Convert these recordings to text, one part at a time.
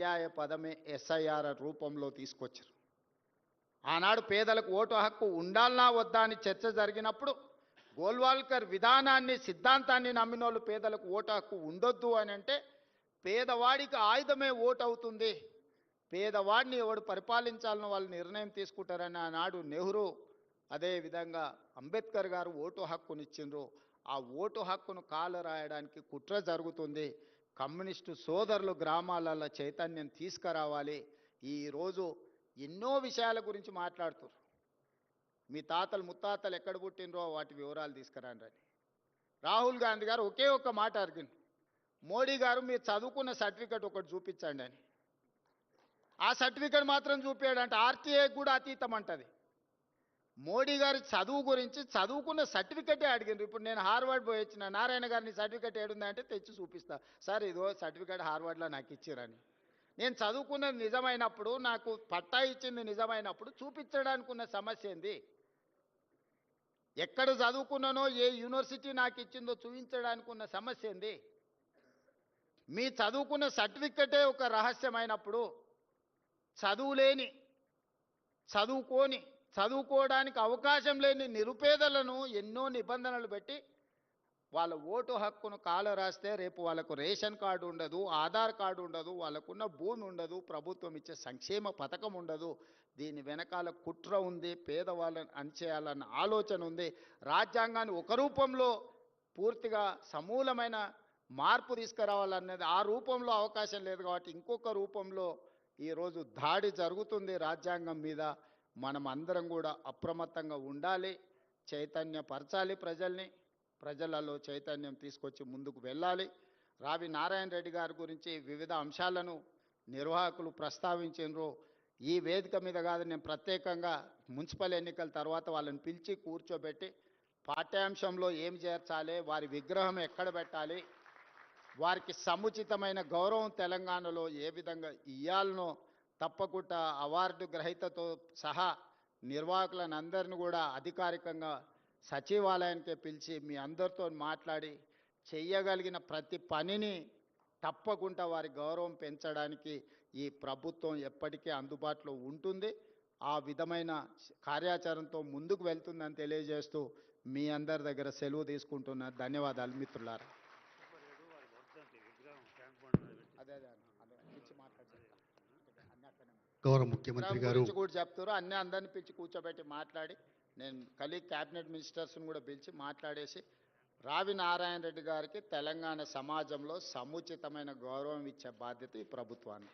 పర్యాయ పదమే ఎస్ఐఆర్ రూపంలో తీసుకొచ్చారు. ఆనాడు పేదలకు ఓటు హక్కు ఉండాలనా వద్దా అని చర్చ జరిగినప్పుడు గోల్వాల్కర్ విధానాన్ని సిద్ధాంతాన్ని నమ్మినోళ్ళు పేదలకు ఓటు హక్కు ఉండొద్దు అని అంటే పేదవాడికి ఆయుధమే ఓటు అవుతుంది, పేదవాడిని ఎవడు పరిపాలించాలని వాళ్ళు నిర్ణయం తీసుకుంటారని ఆనాడు నెహ్రూ అదేవిధంగా అంబేద్కర్ గారు ఓటు హక్కునిచ్చిండ్రు. ఆ ఓటు హక్కును కాలరాయడానికి కుట్ర జరుగుతుంది. కమ్యూనిస్టు సోదరులు గ్రామాలలో చైతన్యం తీసుకురావాలి. ఈరోజు ఎన్నో విషయాల గురించి మాట్లాడుతారు. మీ తాతలు ముత్తాతలు ఎక్కడ పుట్టినరో వాటి వివరాలు తీసుకురండి అని రాహుల్ గాంధీ గారు ఒకే ఒక్క మాట అడిగింది, మోడీ గారు మీరు చదువుకున్న సర్టిఫికెట్ ఒకటి చూపించండి అని. ఆ సర్టిఫికెట్ మాత్రం చూపించాడంటే ఆర్టీఏ కూడా అతీతం అంటది. మోడీ గారి చదువు గురించి చదువుకున్న సర్టిఫికెటే అడిగిండ్రు. ఇప్పుడు నేను హార్వర్డ్ పోయి వచ్చిన, నారాయణ గారిని సర్టిఫికెట్ ఏడుందంటే తెచ్చి చూపిస్తా, సార్ ఇదో సర్టిఫికెట్ హార్వర్డ్లో నాకు ఇచ్చిరని. నేను చదువుకున్నది నిజమైనప్పుడు, నాకు పట్టా ఇచ్చింది నిజమైనప్పుడు చూపించడానికి ఉన్న సమస్య ఏంది? ఎక్కడ చదువుకున్నానో ఏ యూనివర్సిటీ నాకు ఇచ్చిందో చూపించడానికి ఉన్న సమస్య ఏంది? మీ చదువుకున్న సర్టిఫికెటే ఒక రహస్యమైనప్పుడు చదువులేని, చదువుకోవడానికి అవకాశం లేని నిరుపేదలను ఎన్నో నిబంధనలు పెట్టి వాళ్ళ ఓటు హక్కును కాలరాస్తే రేపు వాళ్ళకు రేషన్ కార్డు ఉండదు, ఆధార్ కార్డు ఉండదు, వాళ్ళకున్న భూమి ఉండదు, ప్రభుత్వం ఇచ్చే సంక్షేమ పథకం ఉండదు. దీని వెనకాల కుట్ర ఉంది, పేదవాళ్ళని అణచేయాలన్న ఆలోచన ఉంది. రాజ్యాంగాన్ని ఒక రూపంలో పూర్తిగా సమూలమైన మార్పు తీసుకురావాలనేది ఆ రూపంలో అవకాశం లేదు కాబట్టి ఇంకొక రూపంలో ఈరోజు దాడి జరుగుతుంది రాజ్యాంగం మీద. మనం అందరం కూడా అప్రమత్తంగా ఉండాలి, చైతన్యపరచాలి ప్రజల్ని, ప్రజలలో చైతన్యం తీసుకొచ్చి ముందుకు వెళ్ళాలి. రావి నారాయణ రెడ్డి గారి గురించి వివిధ అంశాలను నిర్వాహకులు ప్రస్తావించారు. ఈ వేదిక మీద కాదు, నేను ప్రత్యేకంగా మున్సిపల్ ఎన్నికల తర్వాత వాళ్ళని పిలిచి కూర్చోబెట్టి పాఠ్యాంశంలో ఏం చేర్చాలి, వారి విగ్రహం ఎక్కడ పెట్టాలి, వారికి సముచితమైన గౌరవం తెలంగాణలో ఏ విధంగా ఇయ్యాలనో తప్పకుండా అవార్డు గ్రహీతతో సహా నిర్వాహకులను అందరిని కూడా అధికారికంగా సచివాలయానికి పిలిచి మీ అందరితో మాట్లాడి చెయ్యగలిగిన ప్రతి పనిని తప్పకుండా వారి గౌరవం పెంచడానికి ఈ ప్రభుత్వం ఎప్పటికీ అందుబాటులో ఉంటుంది. ఆ విధమైన కార్యాచరణతో ముందుకు వెళ్తుందని తెలియజేస్తూ మీ అందరి దగ్గర సెలవు తీసుకుంటున్నా. ధన్యవాదాలు మిత్రులారా. గౌరవ ముఖ్యమంత్రి గారు కూడా చెప్తారు, అన్ని అందరిని పిలిచి కూర్చోబెట్టి మాట్లాడి, నేను క్యాబినెట్ మినిస్టర్స్ని కూడా పిలిచి మాట్లాడేసి రావి నారాయణ రెడ్డి గారికి తెలంగాణ సమాజంలో సముచితమైన గౌరవం ఇచ్చే బాధ్యత ఈ ప్రభుత్వాన్ని.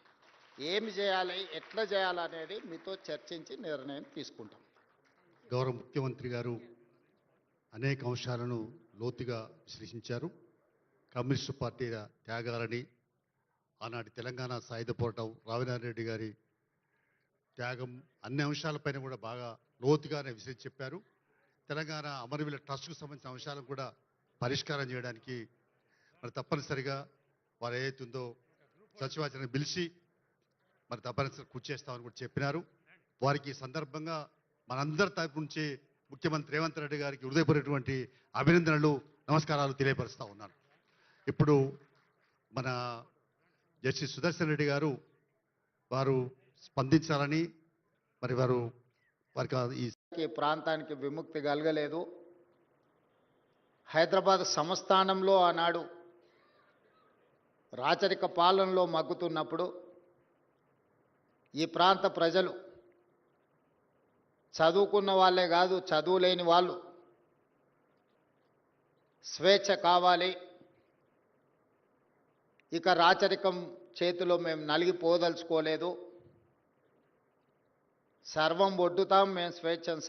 ఏమి చేయాలి, ఎట్లా చేయాలనేది మీతో చర్చించి నిర్ణయం తీసుకుంటాం. గౌరవ ముఖ్యమంత్రి గారు అనేక అంశాలను లోతుగా విశ్లేషించారు. కమ్యూనిస్టు పార్టీల త్యాగాలని, ఆనాటి తెలంగాణ సాయుధ పోరాటం, రావినారాయణ రెడ్డి గారి త్యాగం, అన్ని అంశాలపైన కూడా బాగా లోతుగానే విశ్లేషించి చెప్పారు. తెలంగాణ అమరవీరుల ట్రస్ట్కు సంబంధించిన అంశాలను కూడా పరిష్కారం చేయడానికి మరి తప్పనిసరిగా వారు ఏదైతుందో సచివాలయాన్ని పిలిచి మరి తప్పనిసరిగా కృషి చేస్తామని కూడా చెప్పినారు. వారికి ఈ సందర్భంగా మనందరి తరపు నుంచి ముఖ్యమంత్రి రేవంత్ రెడ్డి గారికి హృదయపూర్వకమైనటువంటి అభినందనలు, నమస్కారాలు తెలియపరుస్తూ ఉన్నాను. ఇప్పుడు మన జస్టిస్ సుదర్శన్ రెడ్డి గారు వారు స్పందించాలని, మరి వారికి ఈ ప్రాంతానికి విముక్తి కలగలేదు. హైదరాబాద్ సంస్థానంలో ఆనాడు రాచరిక పాలనలో మగ్గుతున్నప్పుడు ఈ ప్రాంత ప్రజలు చదువుకున్న వాళ్ళే కాదు, చదువులేని వాళ్ళు స్వేచ్ఛ కావాలి, ఇక రాచరికం చేతిలో మేము నలిగిపోదలుచుకోలేదు, సర్వం ఒడ్డుతాం, మేము స్వేచ్ఛను